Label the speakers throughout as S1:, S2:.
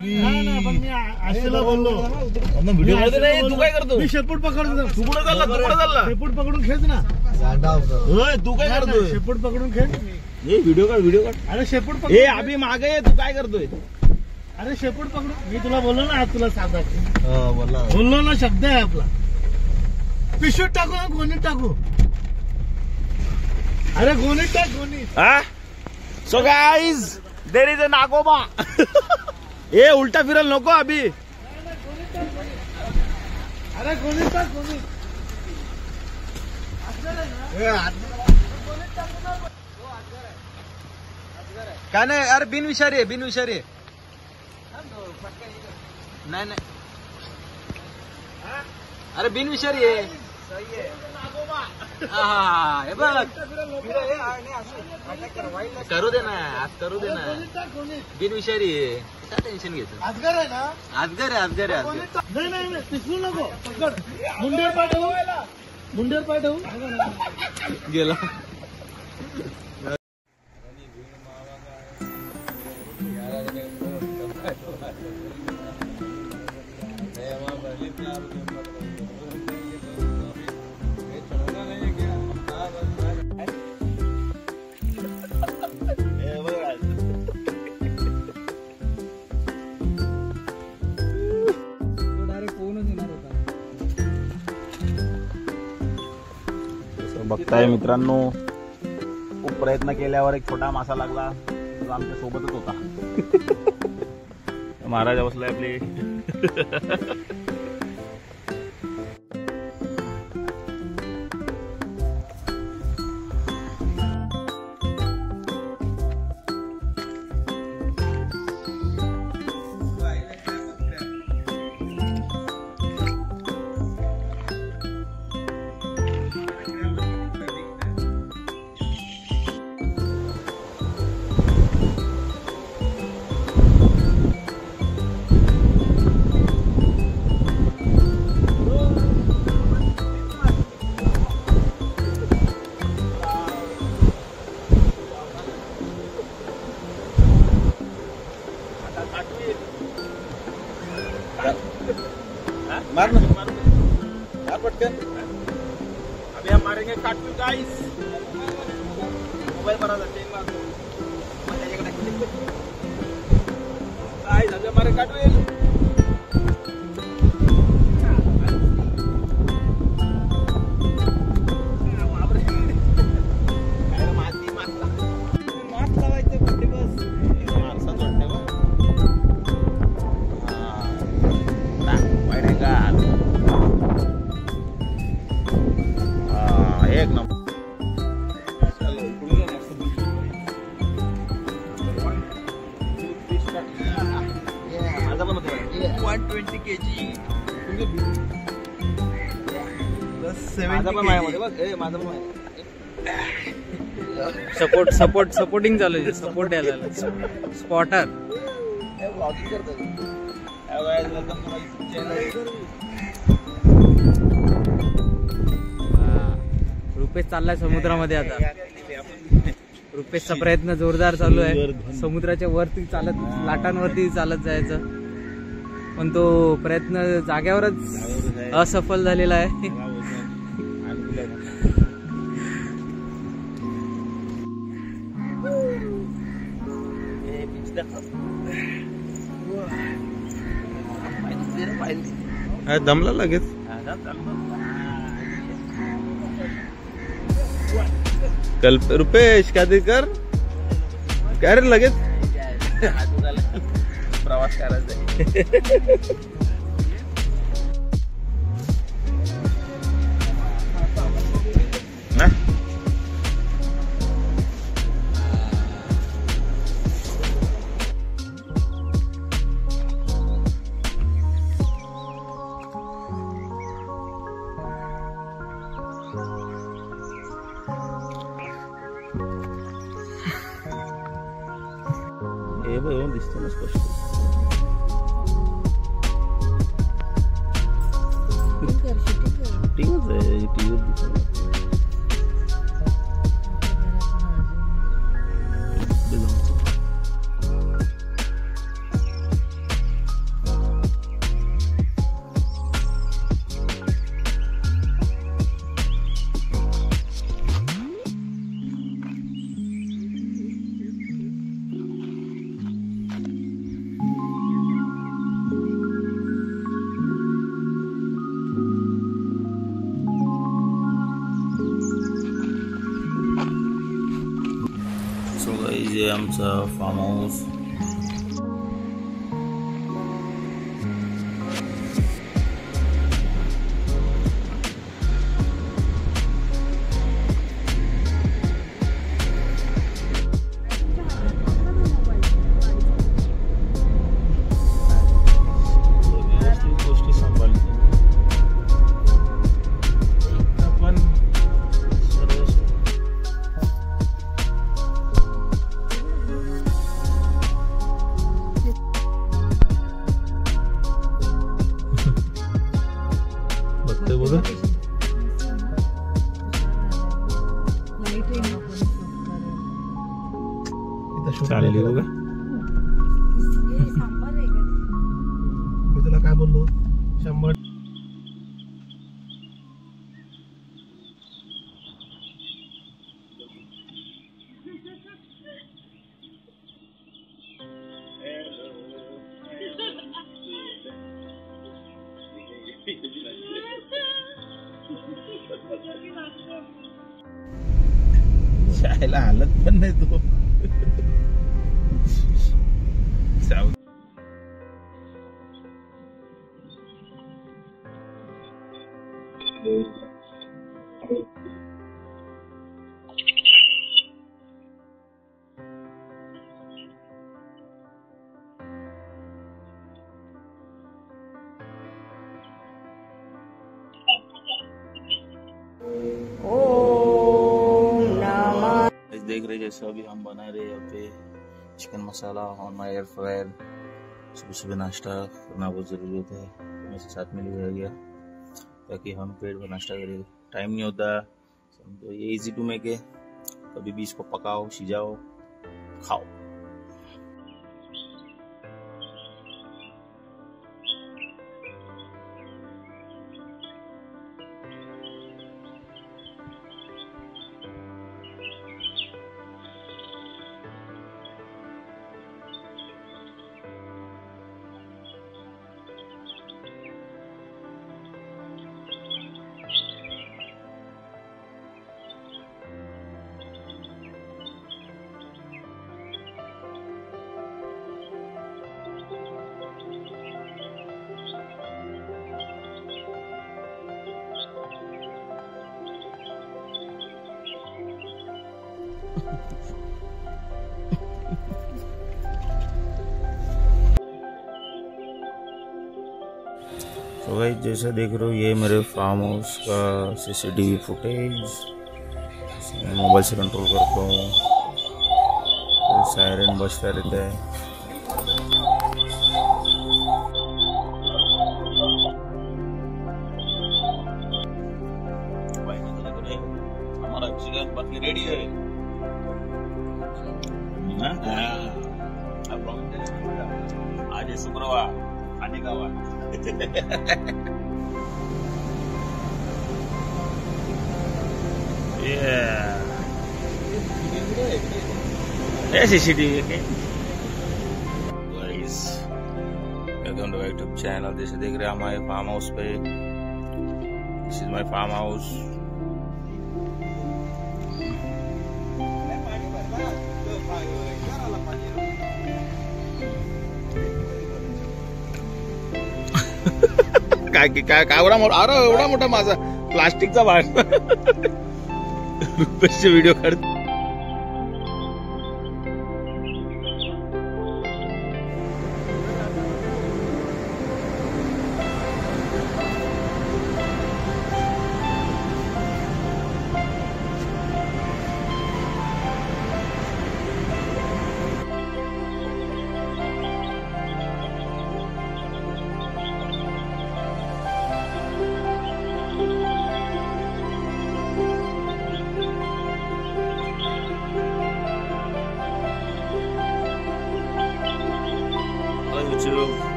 S1: आशेला बोललो
S2: व्हिडिओ मध्ये नाही. तू काय करतो?
S1: मी शेपूट पकडून.
S2: तू कुठं चालला? तू कुठं चालला?
S1: शेपूट पकडून खेच ना.
S2: तू काय करतोय?
S1: शेपूट पकडून खेच.
S2: व्हिडिओ काढ, व्हिडिओ काढ.
S1: अरे शेपूट पकड.
S2: ए अभि मागे ये. तू काय करतोय?
S1: अरे शेपूट पकडून. मी तुला बोललो ना, आज तुला साधा
S2: बोलला
S1: बोललो ना, शब्द आहे आपला. पिशवीत टाकू ना, गोणीत टाकू. अरे गोणीत टाक, गोणीत.
S2: So guys there is a नागोबा. ए उलटा फिरल नको अभि.
S1: अरे गोणीत टाक, गोणीत.
S2: काय नाही. अरे बिनविषारी आहे, बिनविषारी आहे. नाही नाही. अरे बिनविषारी आहे. हे बघ करू दे ना, आज करू दे ना. बिनविषारी आहे. काय टेन्शन घ्यायचं.
S1: आजगर आहे ना.
S2: आजगर आहे, आजगर आहे.
S1: नाही नाही नाही, पिसवू नको. पकड. मुंडेर पाठवू, मुंडेर पाठवू.
S2: गेला. बघताय मित्रांनो, खूप प्रयत्न केल्यावर एक छोटा मासा लागला. तो आमच्या सोबतच होता. महाराज बसलाय आपले. मार ना, मार पटकन. अभी हम मारेंगे काटू गाइस. मोबाईल बरा जाते गाइस. अभी हमारे काटू. एक नंबर. माझा पण होतो 120 kg. माझा पण आहे बघ. माझा पण आहे.
S3: सपोर्टिंग चालू आहे. सपोर्ट द्यायला स्पॉटर.
S2: ब्लॉगिंग करतो.
S3: रुपेश चाललाय समुद्रामध्ये आता. रुपेशचा प्रयत्न जोरदार चालू आहे. समुद्राच्या वरती चालत, लाटांवरती चालत जायचं, पण तो प्रयत्न जाग्यावरच असफल झालेला आहे.
S2: दमला लगेच. रुपेश काय कर काय रे लगेच. प्रवास करायचा. हे बघ दिसतो ना स्पष्ट. आहे आमचा फार्म हाऊस. व्यवस्थित गोष्टी सांभाळतो आपण सर्व. बघतोय बघा चालेल बघा.
S1: मी तुला काय बोललो 100.
S2: शाळेला हालत पण नाही तो. जाऊ. देख रहे जैसा अभी हम बना रहे यहाँ पे chicken masala on my air fryer. सुबह सुबह नाश्ता करना बहुत ज़रूरी होता है, तो मेरे साथ में लिया गया ताकि हम पेट भर नाश्ता करें. टाइम नहीं होता तो ये इजी टू मेक है. कभी भी इसको पकाओ, सिजाओ, खाओ. तो भाई जैसा देख रहे हो ये मेरे फार्म हाउस का सीसीटीवी फुटेज. मैं मोबाइल से कंट्रोल करता हूँ. तो सायरन बजता रहता है. हमारा चिकन पत्नी रेडी है. आज है शुक्रवार, खाने का वार. CCTV welcome to my YouTube channel. जैसे देख रहे हैं हमारे फार्म हाउस पे. This is my farm house. काय एवढा मोठा माझा प्लास्टिकचा भाग रुपेशचे व्हिडिओ काढ.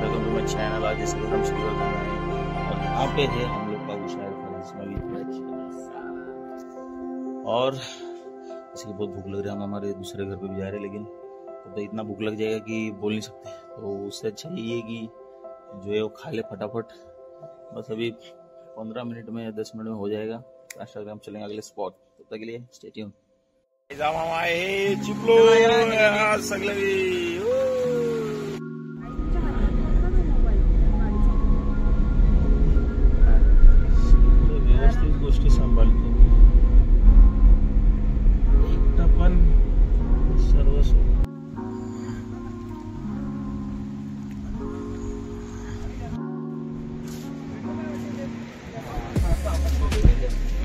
S2: Welcome to my channel. आज इस हम शुरू करना है और यहाँ पे है हम लोग का शायद और इसकी बहुत भूख लग रही है. हम हमारे दूसरे घर पे भी जा रहे हैं लेकिन तो इतना भूख लग जाएगा कि बोल नहीं सकते. तो उससे अच्छा ये कि जो है वो खा ले फटाफट. बस अभी 15 मिनट में 10 मिनट में हो जाएगा. इंस्टाग्राम चलेंगे अगले स्पॉट. तब तक के लिए स्टे ट्यून. मामा हे चिपलो सगळे व्यवस्थित गोष्टी सांभाळतो एकटा पण सर्वस्व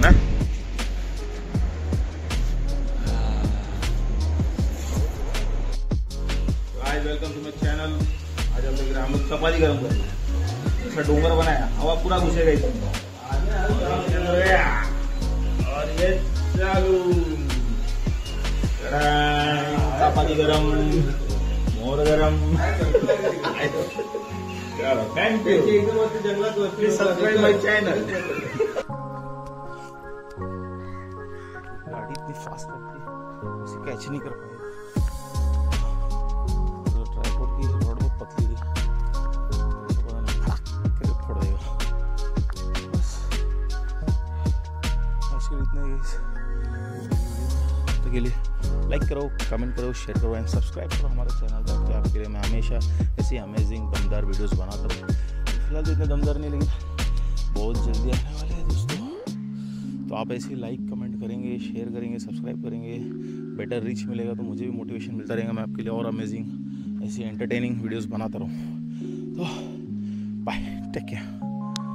S2: ना वेलकम टू माय चैनल। आज हम लोग चपाती गर्म कर रहे हैं। ऐसा डोंगर बनाया, हवा पूरा घुसेगा इसमें और ये चालू चपाती गरम, मोर गरम। Thank you, please subscribe my channel. गाड़ी इतनी फास्ट होती है उसे कैच नहीं कर पाए। ट्राइपॉड की रोड बहुत पतली है, पता नहीं फटाक कर फोड़ देगा। बस आज के इतना ही तो के लिए लाइक करो, कमेंट करो, शेयर करो एंड सब्सक्राइब करो हमारे चैनल ताकि आपके लिए मैं हमेशा ऐसी अमेजिंग दमदार वीडियोस बनाता रहूँ। फिलहाल तो इतने दमदार नहीं, लेकिन बहुत जल्दी आने वाले हैं दोस्तों। तो आप ऐसे लाइक कमेंट करेंगे, शेयर करेंगे, सब्सक्राइब करेंगे, बेटर रीच मिलेगा तो मुझे भी मोटिवेशन मिलता रहेगा। मैं आपके लिए और अमेजिंग ऐसी एंटरटेनिंग वीडियोस बनाता रहूँ। तो बाय, टेक केयर।